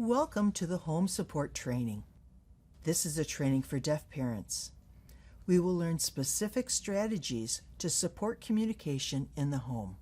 Welcome to the Home Support Training. This is a training for deaf parents. We will learn specific strategies to support communication in the home.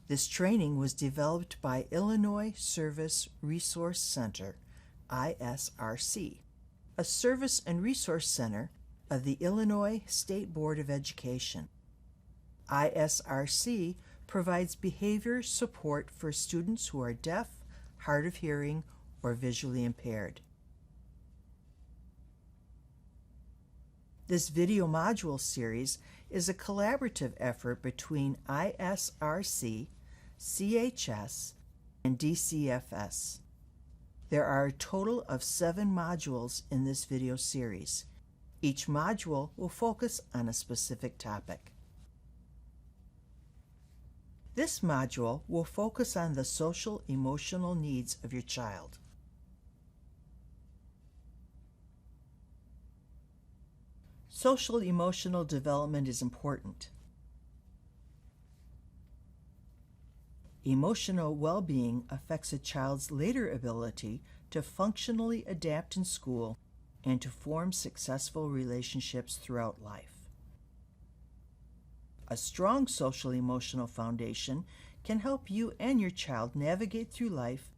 This training was developed by Illinois Service Resource Center, ISRC, a service and resource center of the Illinois State Board of Education. ISRC provides behavior support for students who are deaf, hard of hearing, or visually impaired. This video module series is a collaborative effort between ISRC, CHS, and DCFS. There are a total of 7 modules in this video series. Each module will focus on a specific topic. This module will focus on the social-emotional needs of your child. Social-emotional development is important. Emotional well-being affects a child's later ability to functionally adapt in school and to form successful relationships throughout life. A strong social-emotional foundation can help you and your child navigate through life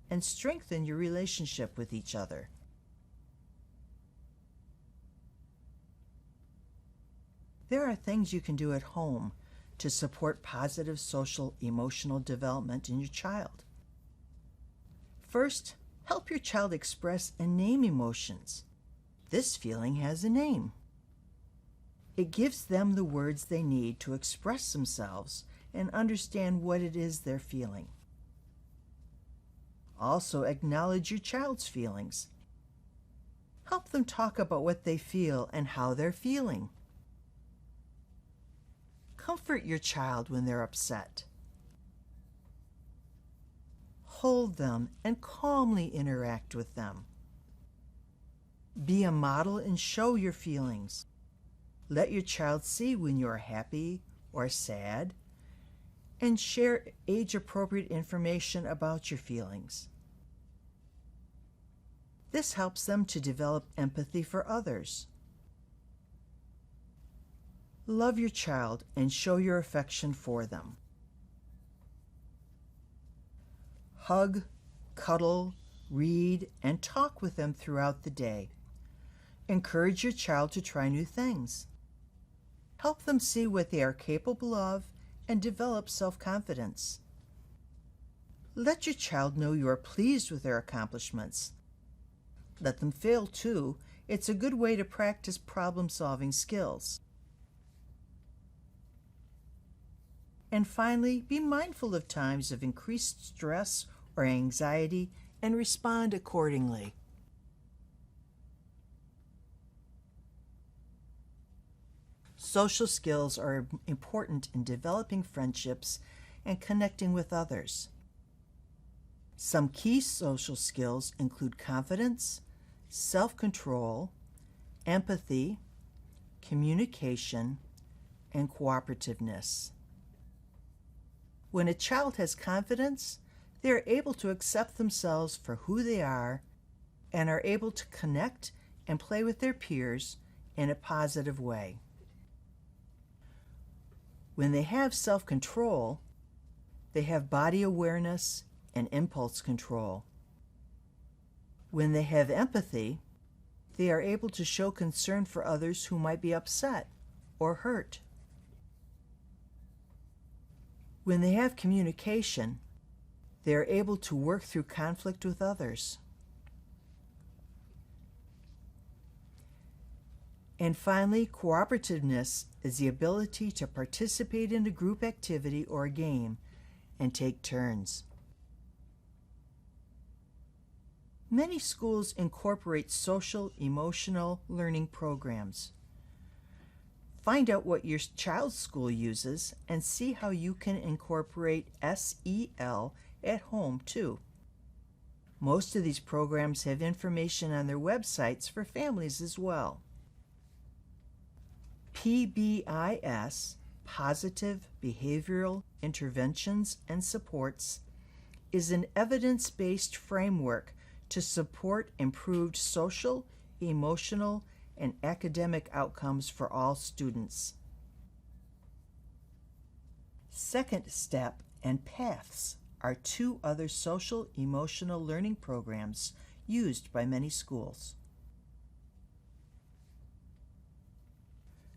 and strengthen your relationship with each other. There are things you can do at home to support positive social-emotional development in your child. First, help your child express and name emotions. This feeling has a name. It gives them the words they need to express themselves and understand what it is they're feeling. Also, acknowledge your child's feelings. Help them talk about what they feel and how they're feeling. Comfort your child when they're upset. Hold them and calmly interact with them. Be a model and show your feelings. Let your child see when you are happy or sad, and share age-appropriate information about your feelings. This helps them to develop empathy for others. Love your child and show your affection for them. Hug, cuddle, read, and talk with them throughout the day. Encourage your child to try new things. Help them see what they are capable of and develop self-confidence. Let your child know you are pleased with their accomplishments. Let them fail too. It's a good way to practice problem-solving skills. And finally, be mindful of times of increased stress or anxiety and respond accordingly. Social skills are important in developing friendships and connecting with others. Some key social skills include confidence, self-control, empathy, communication, and cooperativeness. When a child has confidence, they are able to accept themselves for who they are and are able to connect and play with their peers in a positive way. When they have self-control, they have body awareness and impulse control. When they have empathy, they are able to show concern for others who might be upset or hurt. When they have communication, they are able to work through conflict with others. And finally, cooperativeness is the ability to participate in a group activity or a game and take turns. Many schools incorporate social-emotional learning programs. Find out what your child's school uses and see how you can incorporate SEL at home too. Most of these programs have information on their websites for families as well. PBIS, Positive Behavioral Interventions and Supports, is an evidence-based framework to support improved social, emotional, and academic outcomes for all students. Second Step and PATHS are two other social emotional learning programs used by many schools.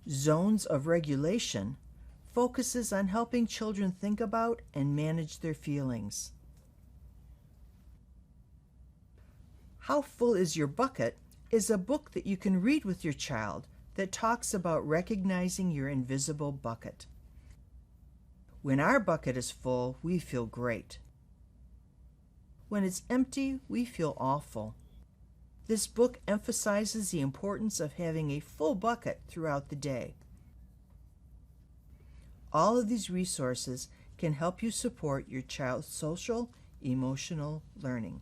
Zones of Regulation focuses on helping children think about and manage their feelings. How Full is Your Bucket is a book that you can read with your child that talks about recognizing your invisible bucket. When our bucket is full, we feel great. When it's empty, we feel awful. This book emphasizes the importance of having a full bucket throughout the day. All of these resources can help you support your child's social, emotional learning.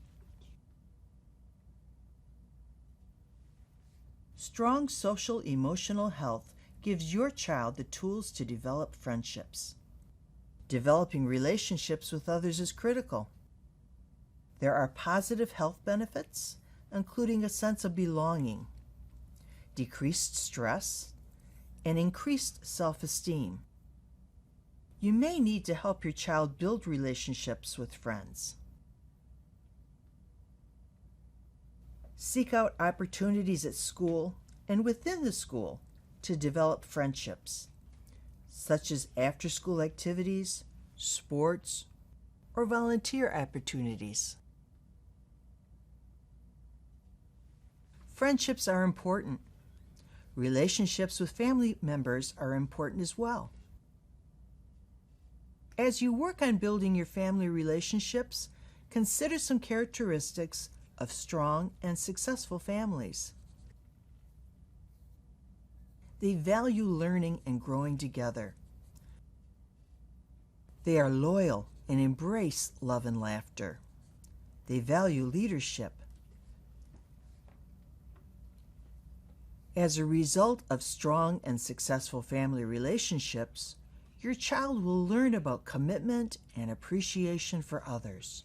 Strong social emotional health gives your child the tools to develop friendships. Developing relationships with others is critical. There are positive health benefits, including a sense of belonging, decreased stress, and increased self-esteem. You may need to help your child build relationships with friends. Seek out opportunities at school and within the school to develop friendships, such as after-school activities, sports, or volunteer opportunities. Friendships are important. Relationships with family members are important as well. As you work on building your family relationships, consider some characteristics of strong and successful families. They value learning and growing together. They are loyal and embrace love and laughter. They value leadership. As a result of strong and successful family relationships, your child will learn about commitment and appreciation for others.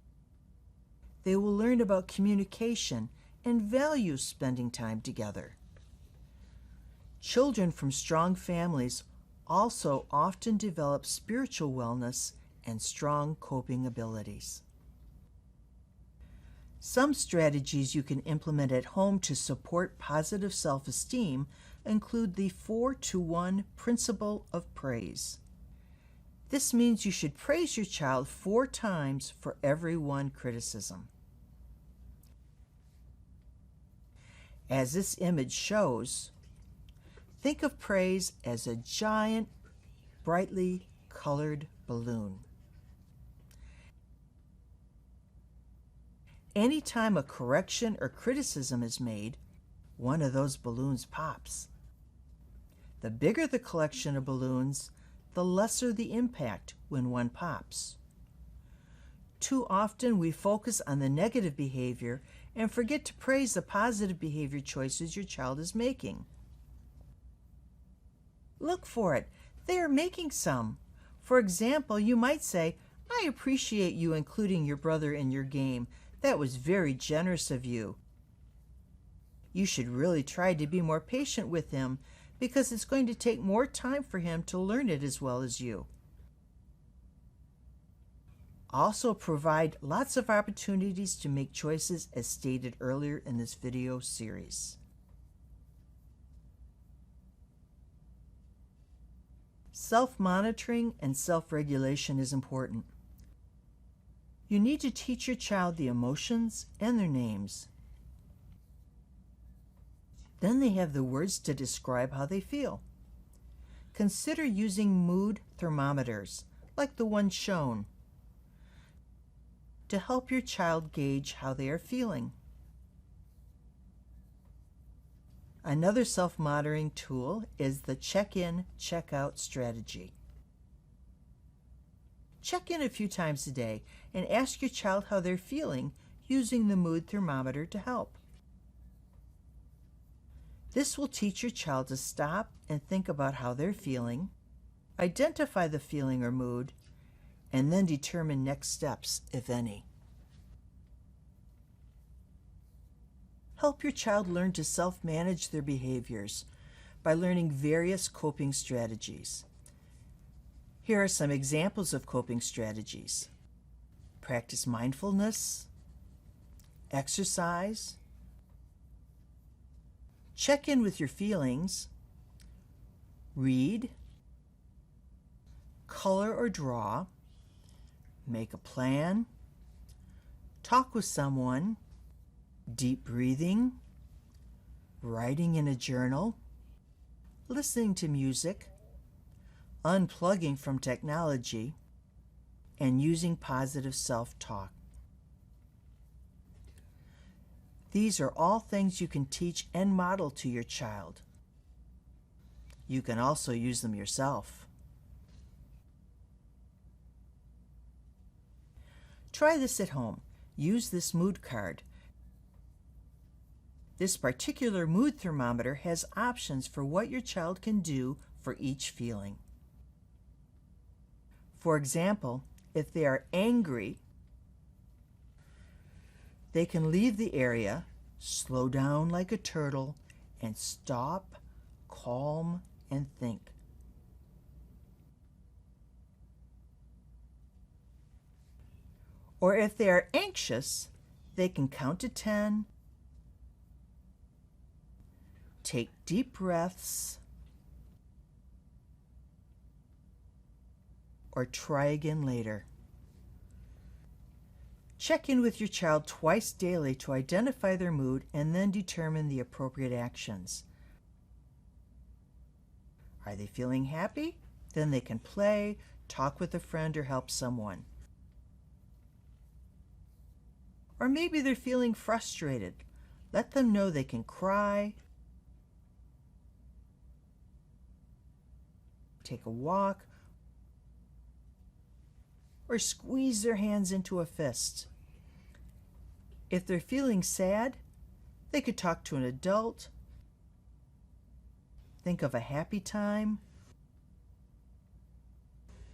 They will learn about communication and value spending time together. Children from strong families also often develop spiritual wellness and strong coping abilities. Some strategies you can implement at home to support positive self-esteem include the 4-to-1 principle of praise. This means you should praise your child 4 times for every one criticism. As this image shows, think of praise as a giant, brightly colored balloon. Anytime a correction or criticism is made, one of those balloons pops. The bigger the collection of balloons, the lesser the impact when one pops. Too often we focus on the negative behavior and forget to praise the positive behavior choices your child is making. Look for it. They are making some. For example, you might say, "I appreciate you including your brother in your game. That was very generous of you. You should really try to be more patient with him because it's going to take more time for him to learn it as well as you." Also provide lots of opportunities to make choices as stated earlier in this video series. Self-monitoring and self-regulation is important. You need to teach your child the emotions and their names. Then they have the words to describe how they feel. Consider using mood thermometers, like the one shown, to help your child gauge how they are feeling. Another self-monitoring tool is the check-in, check-out strategy. Check in a few times a day and ask your child how they're feeling using the mood thermometer to help. This will teach your child to stop and think about how they're feeling, identify the feeling or mood, and then determine next steps, if any. Help your child learn to self-manage their behaviors by learning various coping strategies. Here are some examples of coping strategies. Practice mindfulness, exercise, check in with your feelings, read, color or draw, make a plan, talk with someone, deep breathing, writing in a journal, listening to music, unplugging from technology, and using positive self-talk. These are all things you can teach and model to your child. You can also use them yourself. Try this at home. Use this mood card. This particular mood thermometer has options for what your child can do for each feeling. For example, if they are angry, they can leave the area, slow down like a turtle, and stop, calm, and think. Or if they are anxious, they can count to 10, take deep breaths, or try again later. Check in with your child twice daily to identify their mood and then determine the appropriate actions. Are they feeling happy? Then they can play, talk with a friend, or help someone. Or maybe they're feeling frustrated. Let them know they can cry, take a walk, or squeeze their hands into a fist. If they're feeling sad, they could talk to an adult, think of a happy time,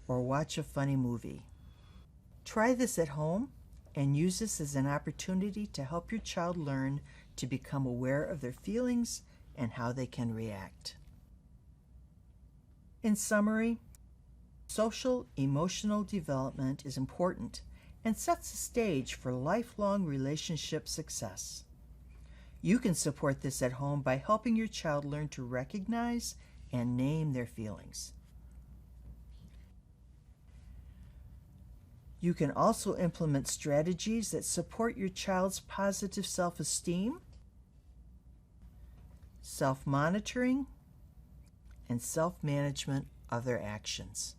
or watch a funny movie. Try this at home and use this as an opportunity to help your child learn to become aware of their feelings and how they can react. In summary, social emotional development is important and sets the stage for lifelong relationship success. You can support this at home by helping your child learn to recognize and name their feelings. You can also implement strategies that support your child's positive self-esteem, self-monitoring, and self-management of their actions.